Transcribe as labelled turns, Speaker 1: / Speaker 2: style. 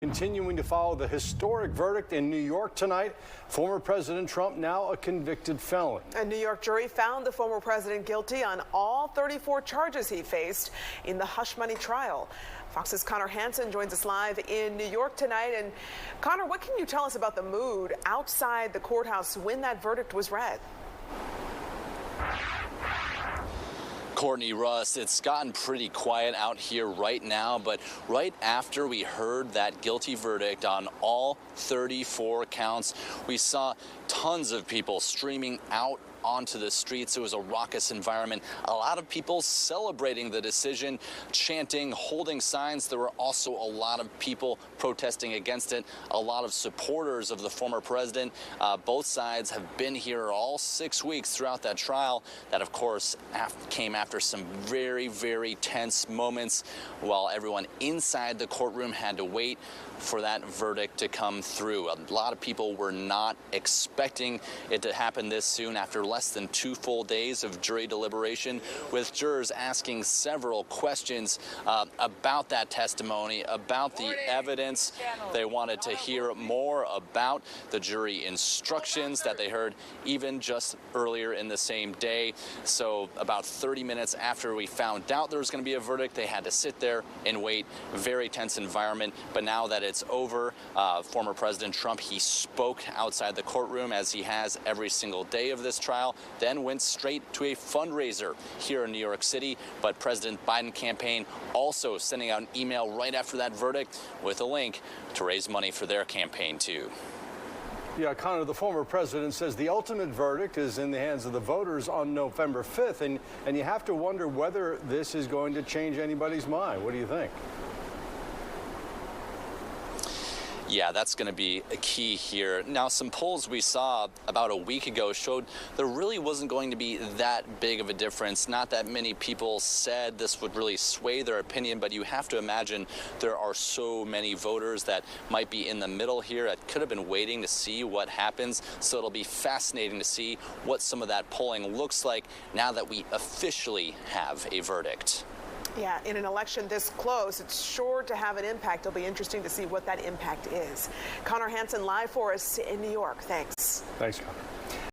Speaker 1: Continuing to follow the historic verdict in New York tonight, former President Trump now a convicted felon.
Speaker 2: A New York jury found the former president guilty on all 34 charges he faced in the hush money trial. Fox's Connor Hansen joins us live in New York tonight. And Connor, what can you tell us about the mood outside the courthouse when that verdict was read?
Speaker 3: Courtney, Russ, it's gotten pretty quiet out here right now, but right after we heard that guilty verdict on all 34 counts, we saw tons of people streaming out onto the streets. It was a raucous environment. A lot of people celebrating the decision, chanting, holding signs. There were also a lot of people protesting against it. A lot of supporters of the former president. Both sides have been here all 6 weeks throughout that trial. That, of course, came after some very, very tense moments while everyone inside the courtroom had to wait for that verdict to come through. A lot of people were not expecting it to happen this soon after less than 2 full days of jury deliberation, with jurors asking several questions about that testimony, about the evidence. They wanted to hear more about the jury instructions that they heard even just earlier in the same day. So about 30 minutes after we found out there was going to be a verdict, they had to sit there and wait. Very tense environment. But now that it's over, former President Trump, he spoke outside the courtroom as he has every single day of this trial, then went straight to a fundraiser here in New York City. But President Biden campaign also sending out an email right after that verdict with a link to raise money for their campaign too.
Speaker 1: Yeah, Connor, the former president says the ultimate verdict is in the hands of the voters on November 5th, and you have to wonder whether this is going to change anybody's mind. What do you think?
Speaker 3: Yeah, that's going to be a key here. Now, some polls we saw about a week ago showed there really wasn't going to be that big of a difference. Not that many people said this would really sway their opinion, but you have to imagine there are so many voters that might be in the middle here that could have been waiting to see what happens. So it'll be fascinating to see what some of that polling looks like now that we officially have a verdict.
Speaker 2: Yeah, in an election this close, it's sure to have an impact. It'll be interesting to see what that impact is. Connor Hansen live for us in New York. Thanks.
Speaker 1: Thanks, Connor.